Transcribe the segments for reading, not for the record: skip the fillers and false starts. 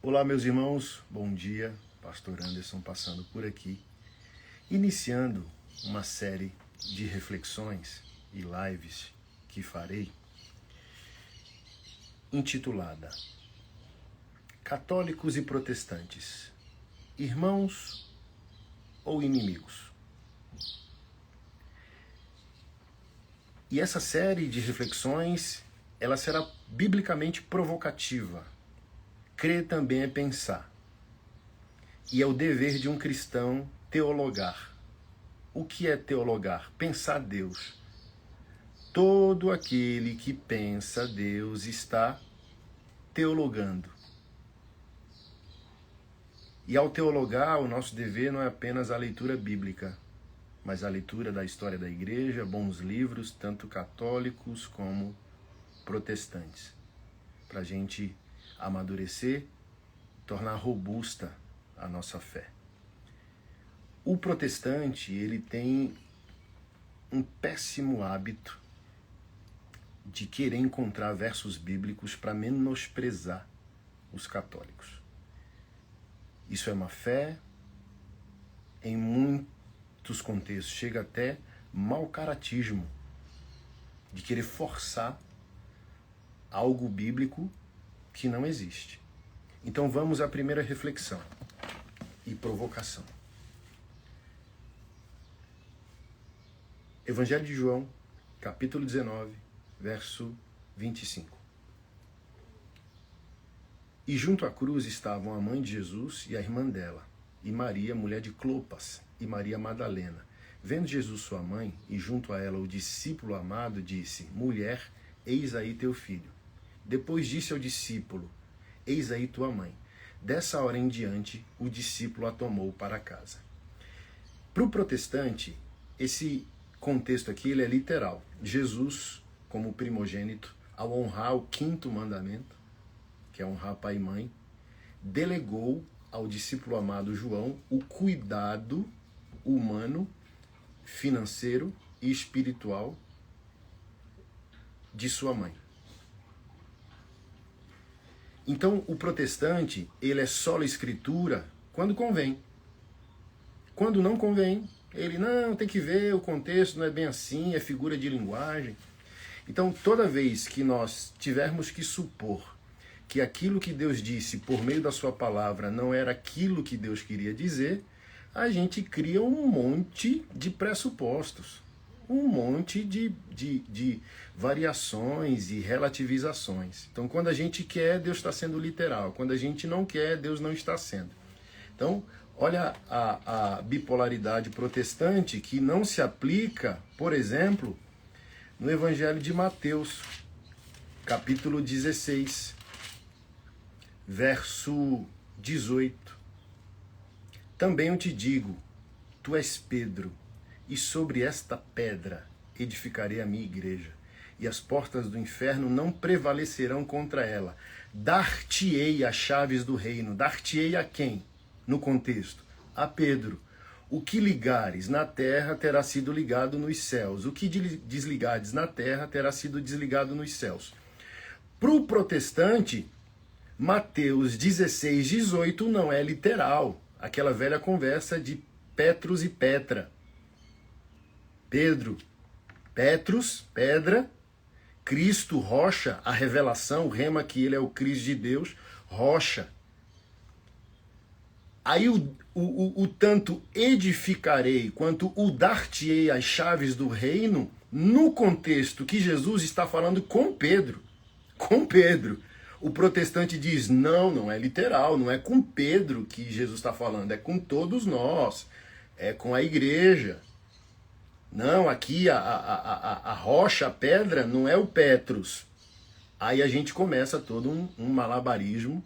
Olá, meus irmãos, bom dia. Pastor Anderson passando por aqui, iniciando uma série de reflexões e lives que farei, intitulada Católicos e Protestantes, Irmãos ou Inimigos? E essa série de reflexões, ela será biblicamente provocativa. Crer também é pensar. E é o dever de um cristão teologar. O que é teologar? Pensar Deus. Todo aquele que pensa Deus está teologando. E ao teologar, o nosso dever não é apenas a leitura bíblica, mas a leitura da história da igreja, bons livros, tanto católicos como protestantes, para a gente amadurecer, tornar robusta a nossa fé. O protestante, ele tem um péssimo hábito de querer encontrar versos bíblicos para menosprezar os católicos. Isso é uma fé, em muitos contextos, chega até mau caratismo, de querer forçar algo bíblico que não existe. Então vamos à primeira reflexão e provocação. Evangelho de João, capítulo 19, verso 25. E junto à cruz estavam a mãe de Jesus e a irmã dela, e Maria, mulher de Clopas, e Maria Madalena. Vendo Jesus sua mãe, e junto a ela o discípulo amado, disse: Mulher, eis aí teu filho. Depois disse ao discípulo: Eis aí tua mãe. Dessa hora em diante, o discípulo a tomou para casa. Para o protestante, esse contexto aqui ele é literal. Jesus, como primogênito, ao honrar o quinto mandamento, que é honrar pai e mãe, delegou ao discípulo amado João o cuidado humano, financeiro e espiritual de sua mãe. Então, o protestante, ele é sola escritura quando convém. Quando não convém, ele não, tem que ver o contexto, não é bem assim, é figura de linguagem. Então, toda vez que nós tivermos que supor que aquilo que Deus disse por meio da sua palavra não era aquilo que Deus queria dizer, a gente cria um monte de pressupostos, um monte de variações e relativizações. Então, quando a gente quer, Deus está sendo literal. Quando a gente não quer, Deus não está sendo. Então, olha a bipolaridade protestante que não se aplica, por exemplo, no Evangelho de Mateus, capítulo 16, verso 18. Também eu te digo, tu és Pedro, e sobre esta pedra edificarei a minha igreja, e as portas do inferno não prevalecerão contra ela. Dar-te-ei as chaves do reino. Dar-te-ei a quem? No contexto, a Pedro. O que ligares na terra terá sido ligado nos céus. O que desligares na terra terá sido desligado nos céus. Para o protestante, Mateus 16, 18 não é literal. Aquela velha conversa de Petrus e Petra. Pedro, Petrus, pedra, Cristo, rocha, a revelação, o rema que ele é o Cristo de Deus, rocha. Aí o tanto edificarei quanto o dar-te-ei as chaves do reino, no contexto que Jesus está falando com Pedro. Com Pedro. O protestante diz, não é literal, não é com Pedro que Jesus está falando, é com todos nós, é com a igreja. Não, aqui a rocha, a pedra, não é o Petrus. Aí a gente começa todo um malabarismo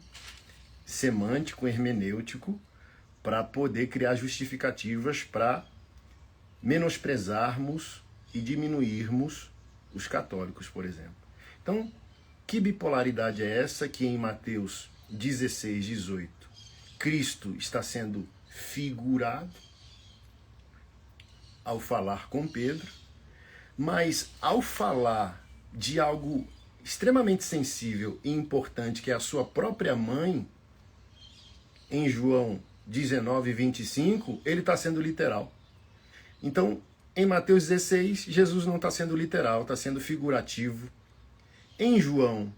semântico, hermenêutico, para poder criar justificativas para menosprezarmos e diminuirmos os católicos, por exemplo. Então, que bipolaridade é essa que em Mateus 16, 18, Cristo está sendo figurado ao falar com Pedro, mas ao falar de algo extremamente sensível e importante, que é a sua própria mãe, em João 19, 25, ele está sendo literal. Então, em Mateus 16, Jesus não está sendo literal, está sendo figurativo. Em João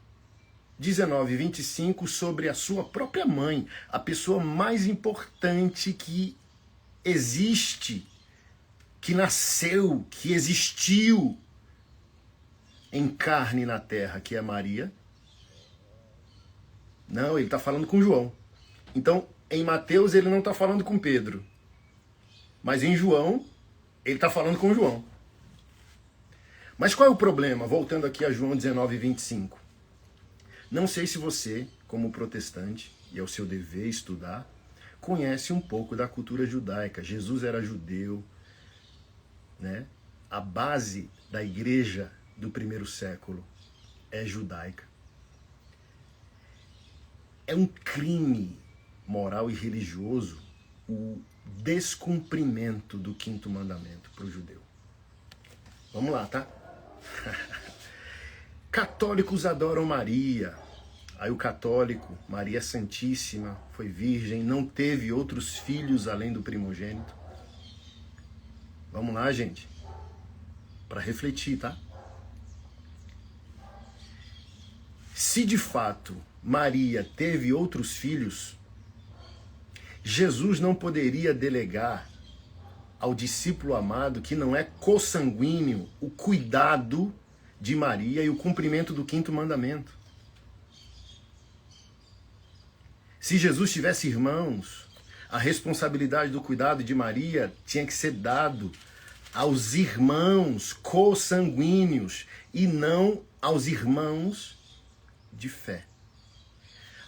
19, 25, sobre a sua própria mãe, a pessoa mais importante que existe, que nasceu, que existiu em carne na terra, que é Maria. Não, ele está falando com João. Então, em Mateus, ele não está falando com Pedro. Mas em João, ele está falando com João. Mas qual é o problema? Voltando aqui a João 19, 25. Não sei se você, como protestante, e é o seu dever estudar, conhece um pouco da cultura judaica. Jesus era judeu, né? A base da igreja do primeiro século é judaica. É um crime moral e religioso o descumprimento do quinto mandamento para o judeu. Vamos lá, tá? Católicos adoram Maria. Aí o católico, Maria Santíssima, foi virgem, não teve outros filhos além do primogênito. Vamos lá, gente. Para refletir, tá? Se de fato Maria teve outros filhos, Jesus não poderia delegar ao discípulo amado, que não é consanguíneo, o cuidado de Maria e o cumprimento do quinto mandamento. Se Jesus tivesse irmãos, a responsabilidade do cuidado de Maria tinha que ser dado aos irmãos consanguíneos e não aos irmãos de fé.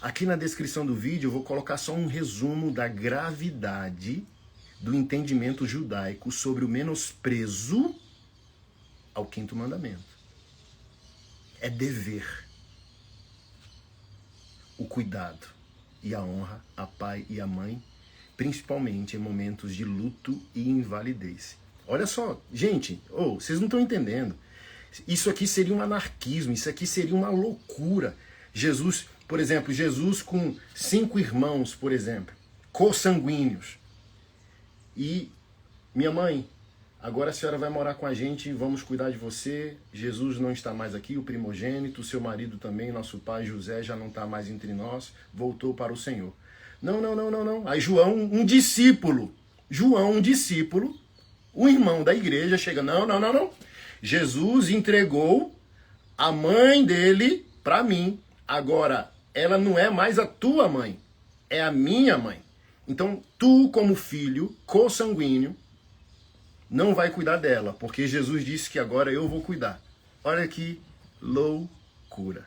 Aqui na descrição do vídeo eu vou colocar só um resumo da gravidade do entendimento judaico sobre o menosprezo ao quinto mandamento. É dever o cuidado e a honra a pai e a mãe, principalmente em momentos de luto e invalidez. Olha só, gente, vocês não estão entendendo. Isso aqui seria um anarquismo, isso aqui seria uma loucura. Jesus, por exemplo, Jesus com 5 irmãos, por exemplo, consanguíneos. E minha mãe, agora a senhora vai morar com a gente, vamos cuidar de você. Jesus não está mais aqui, o primogênito, seu marido também, nosso pai José já não está mais entre nós, voltou para o Senhor. Não. Aí João, um discípulo, o irmão da igreja, chega, não. Jesus entregou a mãe dele para mim. Agora, ela não é mais a tua mãe, é a minha mãe. Então, tu, como filho consanguíneo, não vai cuidar dela, porque Jesus disse que agora eu vou cuidar. Olha que loucura.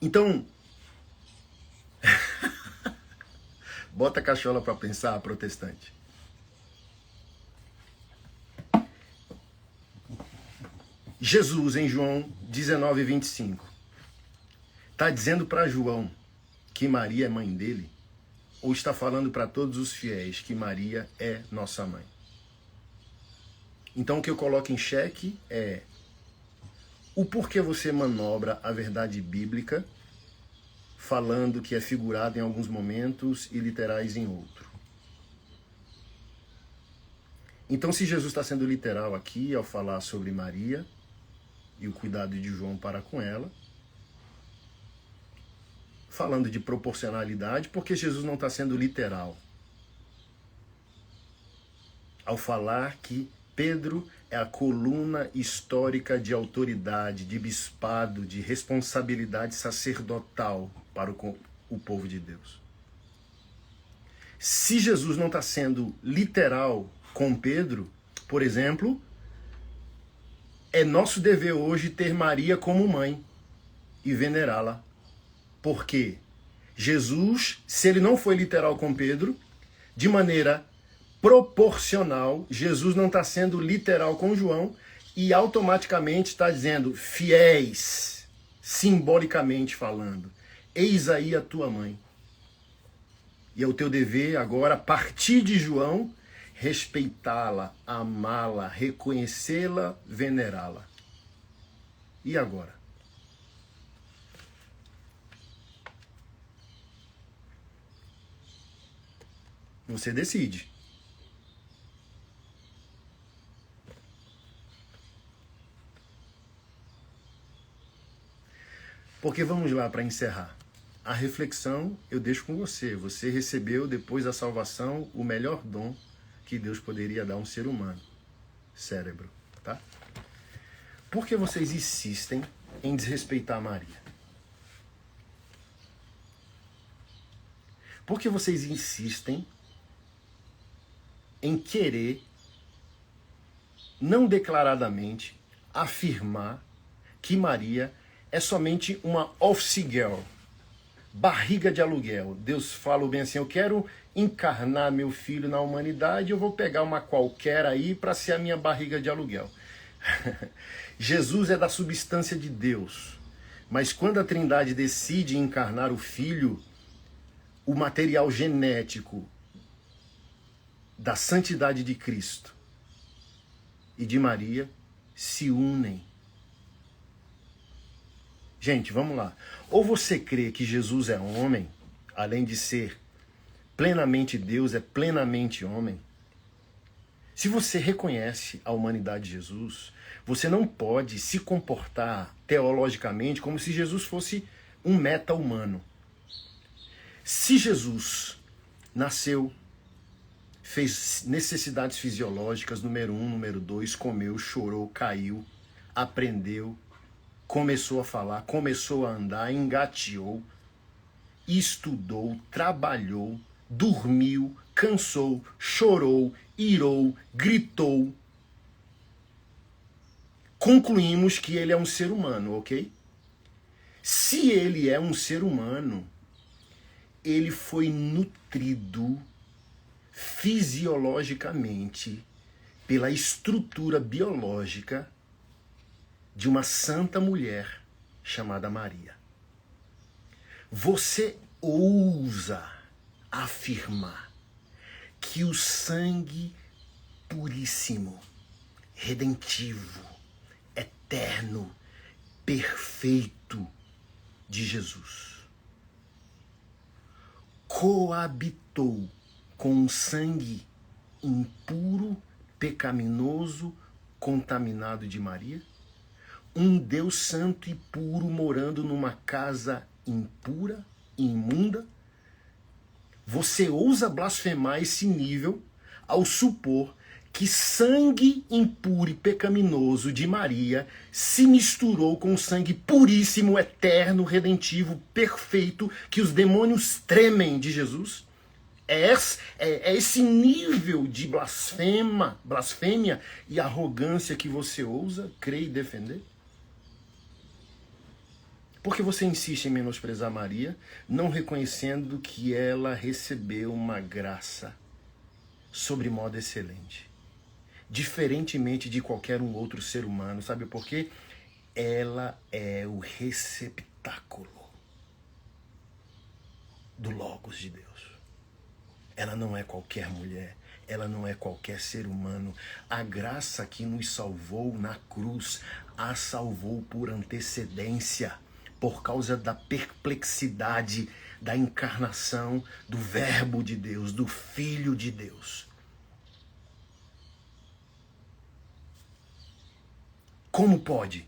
Então, bota a cachola para pensar, protestante. Jesus, em João 19, 25, está dizendo para João que Maria é mãe dele? Ou está falando para todos os fiéis que Maria é nossa mãe? Então o que eu coloco em xeque é o porquê você manobra a verdade bíblica falando que é figurado em alguns momentos e literais em outro. Então se Jesus está sendo literal aqui ao falar sobre Maria e o cuidado de João para com ela, falando de proporcionalidade, porque Jesus não está sendo literal ao falar que Pedro é a coluna histórica de autoridade, de bispado, de responsabilidade sacerdotal para o povo de Deus. Se Jesus não está sendo literal com Pedro, por exemplo, é nosso dever hoje ter Maria como mãe e venerá-la. Porque Jesus, se ele não foi literal com Pedro, de maneira proporcional, Jesus não está sendo literal com João e automaticamente está dizendo fiéis, simbolicamente falando, eis aí a tua mãe. E é o teu dever agora, a partir de João, respeitá-la, amá-la, reconhecê-la, venerá-la. E agora? Você decide. Porque vamos lá para encerrar. A reflexão eu deixo com você. Você recebeu, depois da salvação, o melhor dom que Deus poderia dar a um ser humano. Cérebro, tá? Por que vocês insistem em desrespeitar Maria? Por que vocês insistem em querer, não declaradamente, afirmar que Maria é somente uma office girl, barriga de aluguel? Deus fala bem assim, eu quero encarnar meu filho na humanidade, eu vou pegar uma qualquer aí para ser a minha barriga de aluguel. Jesus é da substância de Deus, mas quando a Trindade decide encarnar o Filho, o material genético da santidade de Cristo e de Maria se unem. Gente, vamos lá. Ou você crê que Jesus é homem, além de ser plenamente Deus, é plenamente homem. Se você reconhece a humanidade de Jesus, você não pode se comportar teologicamente como se Jesus fosse um meta-humano. Se Jesus nasceu, fez necessidades fisiológicas, número 1, número 2, comeu, chorou, caiu, aprendeu, começou a falar, começou a andar, engateou, estudou, trabalhou, dormiu, cansou, chorou, irou, gritou. Concluímos que ele é um ser humano, ok? Se ele é um ser humano, ele foi nutrido fisiologicamente pela estrutura biológica de uma santa mulher chamada Maria. Você ousa afirmar que o sangue puríssimo, redentivo, eterno, perfeito de Jesus coabitou com o sangue impuro, pecaminoso, contaminado de Maria? Um Deus santo e puro morando numa casa impura, imunda? Você ousa blasfemar esse nível ao supor que sangue impuro e pecaminoso de Maria se misturou com o sangue puríssimo, eterno, redentivo, perfeito, que os demônios tremem de Jesus? É esse nível de blasfêmia e arrogância que você ousa crer e defender? Porque você insiste em menosprezar Maria, não reconhecendo que ela recebeu uma graça sobre modo excelente. Diferentemente de qualquer um outro ser humano. Sabe por quê? Ela é o receptáculo do Logos de Deus. Ela não é qualquer mulher. Ela não é qualquer ser humano. A graça que nos salvou na cruz, a salvou por antecedência, por causa da perplexidade da encarnação do Verbo de Deus, do Filho de Deus. Como pode?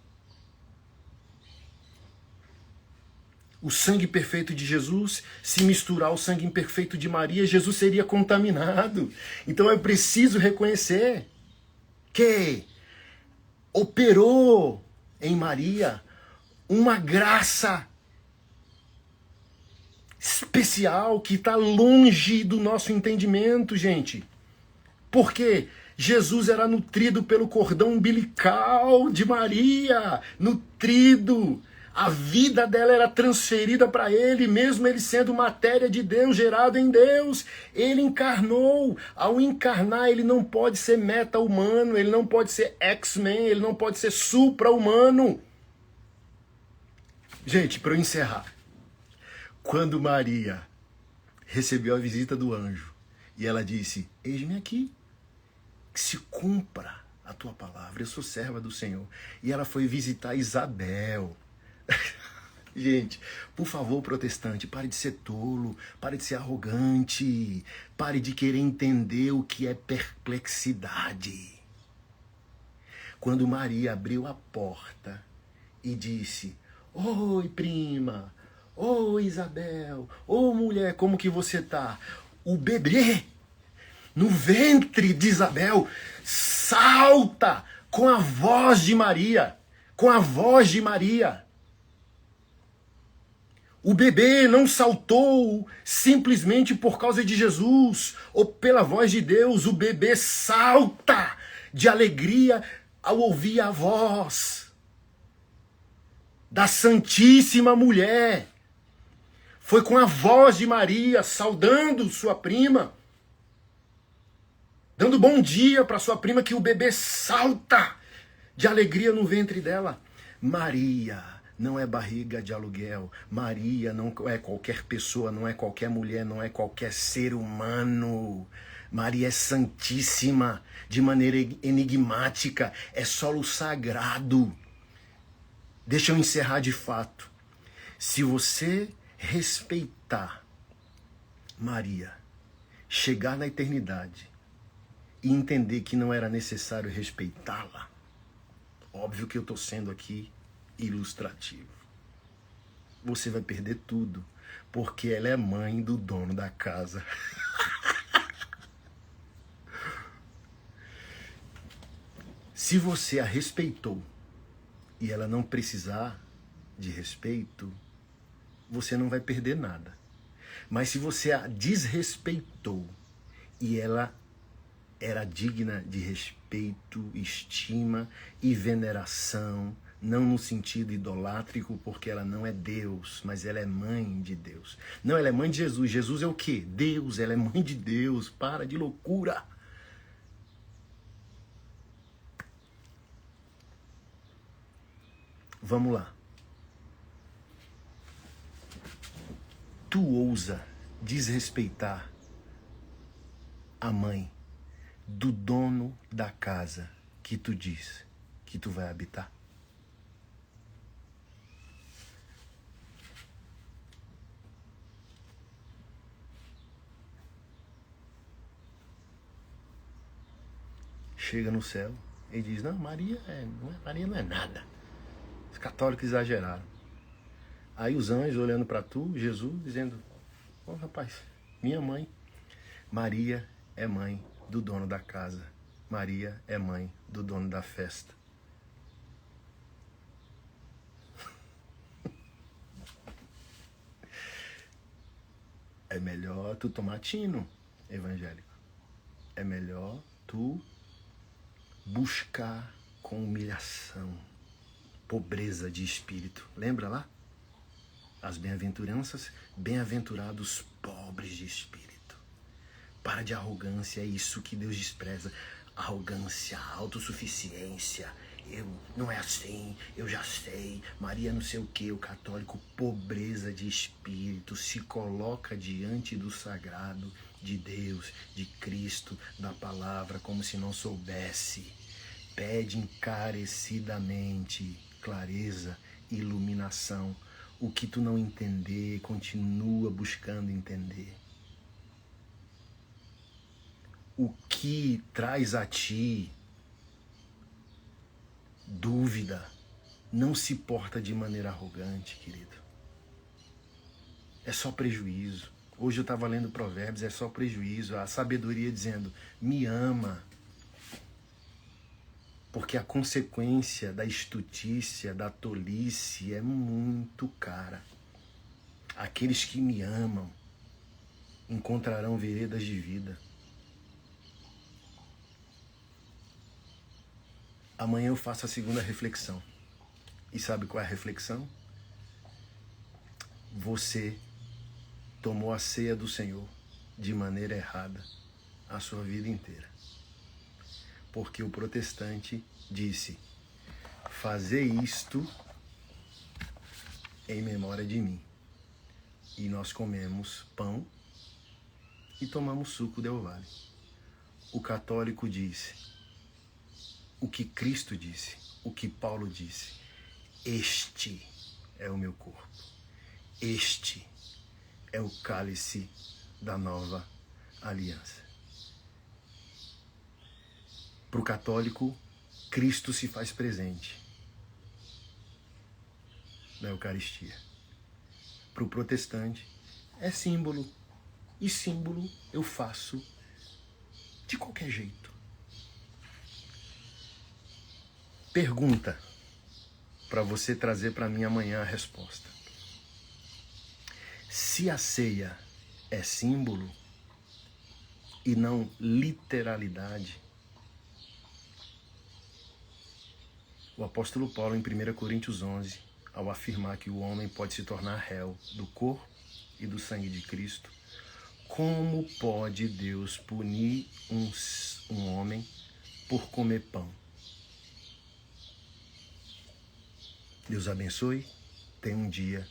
O sangue perfeito de Jesus se misturar ao sangue imperfeito de Maria, Jesus seria contaminado. Então é preciso reconhecer que operou em Maria uma graça especial que está longe do nosso entendimento, gente. Por quê? Jesus era nutrido pelo cordão umbilical de Maria, nutrido. A vida dela era transferida para ele, mesmo ele sendo matéria de Deus, gerado em Deus. Ele encarnou. Ao encarnar, ele não pode ser meta-humano, ele não pode ser X-Men, ele não pode ser supra-humano. Gente, para eu encerrar. Quando Maria recebeu a visita do anjo e ela disse, eis-me aqui, que se cumpra a tua palavra, eu sou serva do Senhor. E ela foi visitar Isabel. Gente, por favor, protestante, pare de ser tolo, pare de ser arrogante, pare de querer entender o que é perplexidade. Quando Maria abriu a porta e disse: oi, prima, oi, Isabel, ô mulher, como que você tá? O bebê no ventre de Isabel salta com a voz de Maria, com a voz de Maria. O bebê não saltou simplesmente por causa de Jesus ou pela voz de Deus. O bebê salta de alegria ao ouvir a voz da Santíssima Mulher. Foi com a voz de Maria saudando sua prima, dando bom dia para sua prima, que o bebê salta de alegria no ventre dela. Maria não é barriga de aluguel. Maria não é qualquer pessoa, não é qualquer mulher, não é qualquer ser humano. Maria é santíssima, de maneira enigmática, é solo sagrado. Deixa eu encerrar de fato. Se você respeitar Maria, chegar na eternidade e entender que não era necessário respeitá-la, óbvio que eu estou sendo aqui ilustrativo, você vai perder tudo, porque ela é mãe do dono da casa. Se você a respeitou e ela não precisar de respeito, você não vai perder nada. Mas se você a desrespeitou e ela era digna de respeito, estima e veneração, não no sentido idolátrico, porque ela não é Deus, mas ela é mãe de Deus. Não, ela é mãe de Jesus. Jesus é o quê? Deus, ela é mãe de Deus. Para de loucura. Vamos lá. Tu ousa desrespeitar a mãe do dono da casa que tu diz que tu vai habitar? Chega no céu e diz: não, Maria não é nada. Os católicos exageraram. Aí os anjos olhando para tu, Jesus, dizendo: ô rapaz, minha mãe, Maria é mãe do dono da casa. Maria é mãe do dono da festa. É melhor tu tomar tino, evangélico. É melhor tu buscar com humilhação, pobreza de espírito. Lembra lá? As bem-aventuranças, bem-aventurados pobres de espírito. Para de arrogância, é isso que Deus despreza. Arrogância, autossuficiência. Não é assim, eu já sei. Maria não sei o que, o católico, pobreza de espírito, se coloca diante do sagrado, de Deus, de Cristo, da palavra, como se não soubesse. Pede encarecidamente clareza, iluminação. O que tu não entender, continua buscando entender. O que traz a ti dúvida, não se porta de maneira arrogante, querido. É só prejuízo. Hoje eu estava lendo Provérbios, é só prejuízo. A sabedoria dizendo: me ama. Porque a consequência da estutícia, da tolice é muito cara. Aqueles que me amam encontrarão veredas de vida. Amanhã eu faço a segunda reflexão. E sabe qual é a reflexão? Você tomou a ceia do Senhor de maneira errada a sua vida inteira. Porque o protestante disse: fazei isto em memória de mim. E nós comemos pão e tomamos suco del Vale. O católico disse o que Cristo disse, o que Paulo disse: este é o meu corpo. Este é o cálice da nova aliança. Para o católico, Cristo se faz presente na Eucaristia. Para o protestante, é símbolo. E símbolo eu faço de qualquer jeito. Pergunta para você trazer para mim amanhã a resposta. Se a ceia é símbolo e não literalidade, o apóstolo Paulo, em 1 Coríntios 11, ao afirmar que o homem pode se tornar réu do corpo e do sangue de Cristo, como pode Deus punir um homem por comer pão? Deus abençoe. Tenha um dia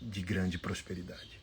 de grande prosperidade.